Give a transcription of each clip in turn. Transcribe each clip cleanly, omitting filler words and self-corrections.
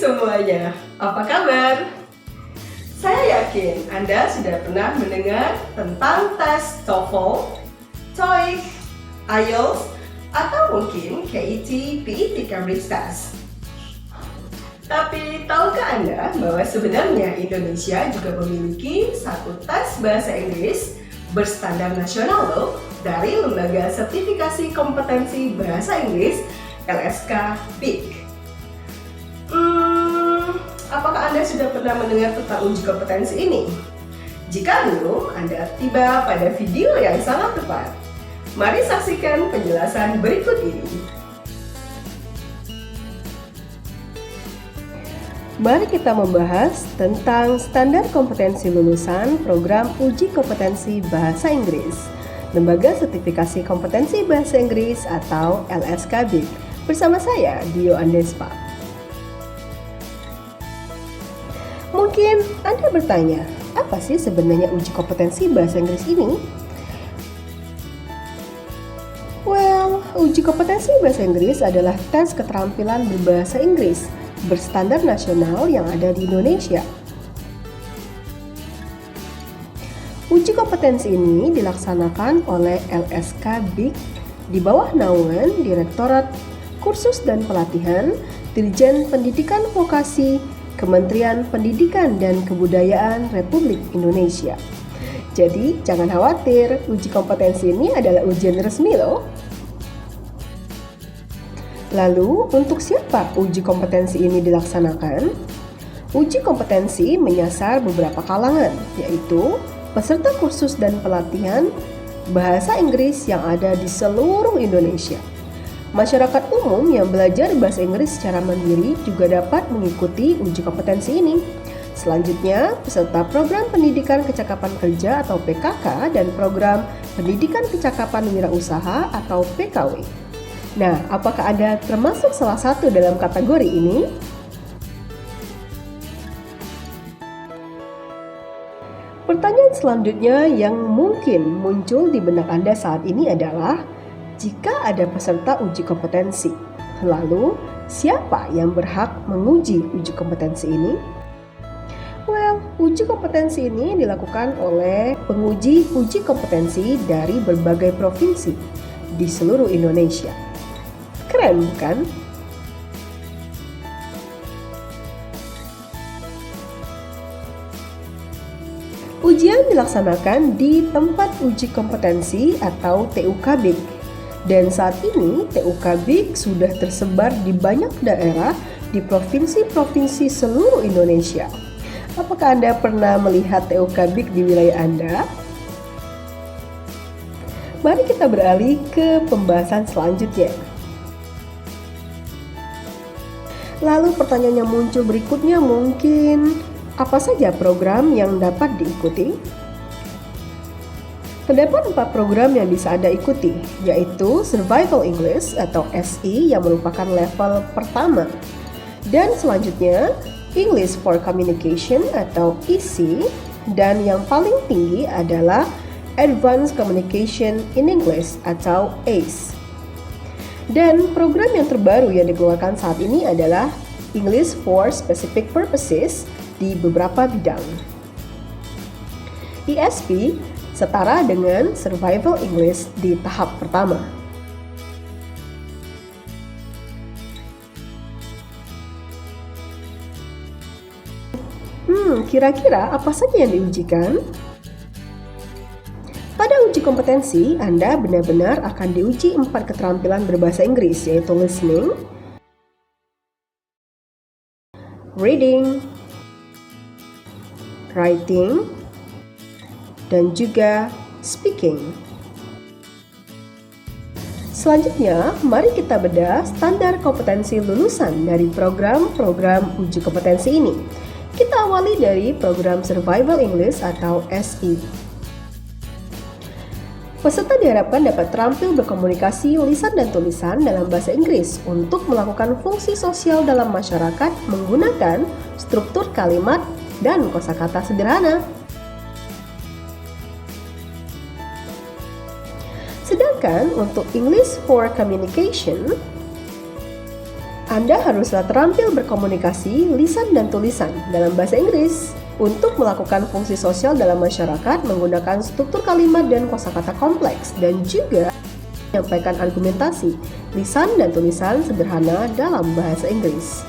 semuanya, apa kabar? Saya yakin Anda sudah pernah mendengar tentang tes TOEFL, TOEIC, IELTS, atau mungkin KET, PET Cambridge Test. Tapi tahukah Anda bahwa sebenarnya Indonesia juga memiliki satu tes bahasa Inggris berstandar nasional loh dari Lembaga Sertifikasi Kompetensi Bahasa Inggris LSK BIK. Apakah Anda sudah pernah mendengar tentang uji kompetensi ini? Jika belum, Anda tiba pada video yang sangat tepat. Mari saksikan penjelasan berikut ini. Mari kita membahas tentang standar kompetensi lulusan program uji kompetensi bahasa Inggris Lembaga Sertifikasi Kompetensi Bahasa Inggris atau LSK BIK bersama saya, Dio Andespa. Mungkin Anda bertanya, apa sih sebenarnya uji kompetensi bahasa Inggris ini? Well, uji kompetensi bahasa Inggris adalah tes keterampilan berbahasa Inggris berstandar nasional yang ada di Indonesia. Uji kompetensi ini dilaksanakan oleh LSK BIK di bawah naungan Direktorat Kursus dan Pelatihan Dirjen Pendidikan Vokasi Kementerian Pendidikan dan Kebudayaan Republik Indonesia. Jadi, jangan khawatir, uji kompetensi ini adalah ujian resmi loh. Lalu, untuk siapa uji kompetensi ini dilaksanakan? Uji kompetensi menyasar beberapa kalangan, yaitu peserta kursus dan pelatihan bahasa Inggris yang ada di seluruh Indonesia. Masyarakat umum yang belajar bahasa Inggris secara mandiri juga dapat mengikuti uji kompetensi ini. Selanjutnya, peserta program pendidikan kecakapan kerja atau PKK dan program pendidikan kecakapan wirausaha atau PKW. Nah, apakah Anda termasuk salah satu dalam kategori ini? Pertanyaan selanjutnya yang mungkin muncul di benak Anda saat ini adalah, jika ada peserta uji kompetensi, lalu siapa yang berhak menguji uji kompetensi ini? Well, uji kompetensi ini dilakukan oleh penguji uji kompetensi dari berbagai provinsi di seluruh Indonesia. Keren bukan? Ujian dilaksanakan di tempat uji kompetensi atau TUK BIK. Dan saat ini TUK BIK sudah tersebar di banyak daerah di provinsi-provinsi seluruh Indonesia. Apakah Anda pernah melihat TUK BIK di wilayah Anda? Mari kita beralih ke pembahasan selanjutnya. Lalu pertanyaan yang muncul berikutnya mungkin, apa saja program yang dapat diikuti? Terdapat 4 program yang bisa Anda ikuti, yaitu Survival English atau SE yang merupakan level pertama. Dan selanjutnya, English for Communication atau EC, dan yang paling tinggi adalah Advanced Communication in English atau ACE. Dan program yang terbaru yang dikeluarkan saat ini adalah English for Specific Purposes di beberapa bidang. ESP setara dengan Survival English di tahap pertama. Kira-kira apa saja yang diujikan? Pada uji kompetensi, Anda benar-benar akan diuji 4 keterampilan berbahasa Inggris, yaitu listening, reading, writing, dan juga speaking. Selanjutnya, mari kita bedah standar kompetensi lulusan dari program-program uji kompetensi ini. Kita awali dari program Survival English atau SE. Peserta diharapkan dapat terampil berkomunikasi lisan dan tulisan dalam bahasa Inggris untuk melakukan fungsi sosial dalam masyarakat menggunakan struktur kalimat dan kosakata sederhana. Sedangkan untuk English for Communication, Anda haruslah terampil berkomunikasi lisan dan tulisan dalam bahasa Inggris untuk melakukan fungsi sosial dalam masyarakat menggunakan struktur kalimat dan kosakata kompleks dan juga menyampaikan argumentasi lisan dan tulisan sederhana dalam bahasa Inggris.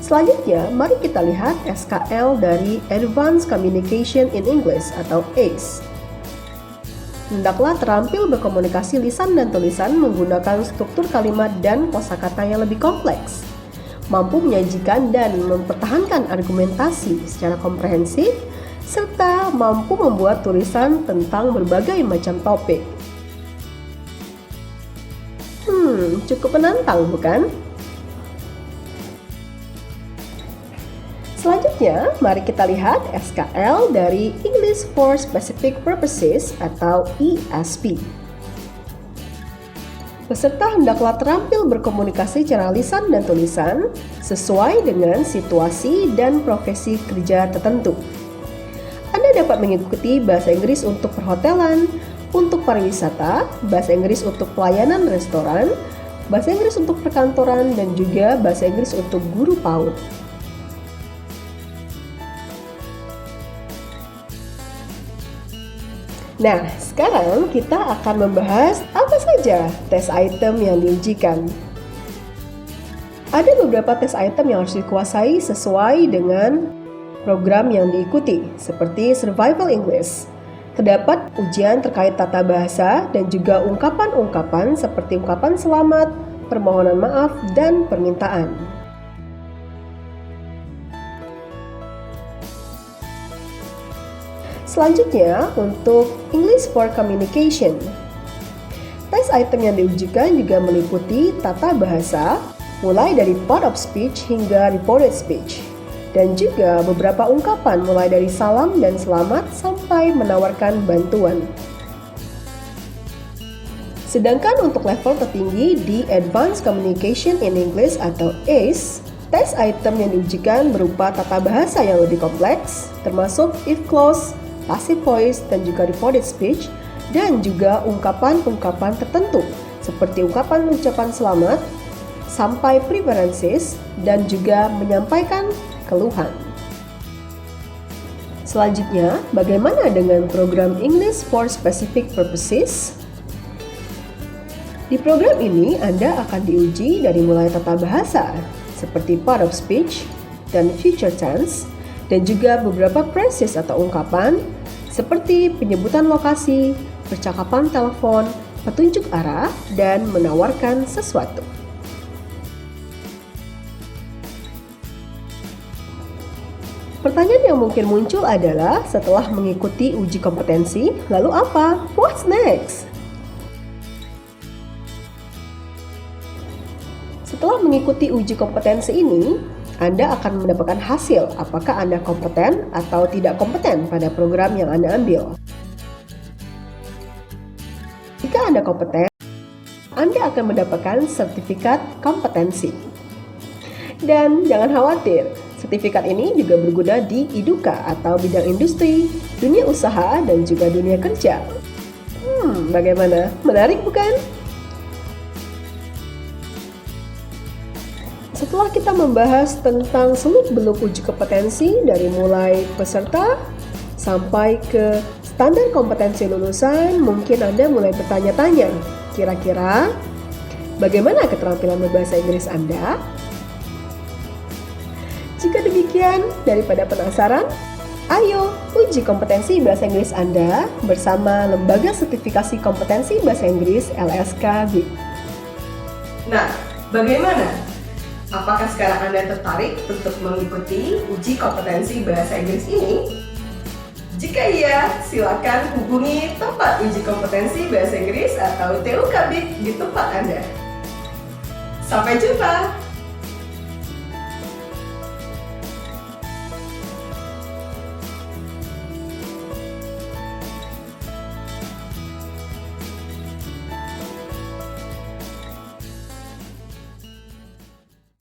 Selanjutnya, mari kita lihat SKL dari Advanced Communication in English atau ACE. Hendaklah terampil berkomunikasi lisan dan tulisan menggunakan struktur kalimat dan kosakata yang lebih kompleks, mampu menyajikan dan mempertahankan argumentasi secara komprehensif, serta mampu membuat tulisan tentang berbagai macam topik. Cukup menantang, bukan? Selanjutnya, mari kita lihat SKL dari English for Specific Purposes atau ESP. Peserta hendaklah terampil berkomunikasi secara lisan dan tulisan sesuai dengan situasi dan profesi kerja tertentu. Anda dapat mengikuti bahasa Inggris untuk perhotelan, untuk pariwisata, bahasa Inggris untuk pelayanan restoran, bahasa Inggris untuk perkantoran, dan juga bahasa Inggris untuk guru PAUD. Nah, sekarang kita akan membahas apa saja tes item yang diujikan. Ada beberapa tes item yang harus dikuasai sesuai dengan program yang diikuti, seperti Survival English. Terdapat ujian terkait tata bahasa dan juga ungkapan-ungkapan seperti ungkapan selamat, permohonan maaf, dan permintaan. Selanjutnya, untuk English for Communication. Tes item yang diujikan juga meliputi tata bahasa, mulai dari part of speech hingga reported speech, dan juga beberapa ungkapan mulai dari salam dan selamat sampai menawarkan bantuan. Sedangkan untuk level tertinggi di Advanced Communication in English atau ACE, tes item yang diujikan berupa tata bahasa yang lebih kompleks, termasuk if clause, passive voice, dan juga reported speech, dan juga ungkapan-ungkapan tertentu seperti ucapan selamat, sampai preferences, dan juga menyampaikan keluhan. Selanjutnya, bagaimana dengan program English for Specific Purposes? Di program ini, Anda akan diuji dari mulai tata bahasa, seperti part of speech dan future tense, dan juga beberapa phrases atau ungkapan, seperti penyebutan lokasi, percakapan telepon, petunjuk arah, dan menawarkan sesuatu. Pertanyaan yang mungkin muncul adalah, setelah mengikuti uji kompetensi, lalu apa? What's next? Setelah mengikuti uji kompetensi ini, Anda akan mendapatkan hasil apakah Anda kompeten atau tidak kompeten pada program yang Anda ambil. Jika Anda kompeten, Anda akan mendapatkan sertifikat kompetensi. Dan jangan khawatir, sertifikat ini juga berguna di IDUKA atau bidang industri, dunia usaha, dan juga dunia kerja. Bagaimana? Menarik bukan? Setelah kita membahas tentang seluk-beluk uji kompetensi dari mulai peserta sampai ke standar kompetensi lulusan, mungkin Anda mulai bertanya-tanya, kira-kira bagaimana keterampilan berbahasa Inggris Anda? Jika demikian, daripada penasaran, ayo uji kompetensi bahasa Inggris Anda bersama Lembaga Sertifikasi Kompetensi Bahasa Inggris LSK-BIP. Nah, bagaimana? Apakah sekarang Anda tertarik untuk mengikuti uji kompetensi bahasa Inggris ini? Jika iya, silakan hubungi tempat uji kompetensi bahasa Inggris atau TUK-BIP di tempat Anda. Sampai jumpa!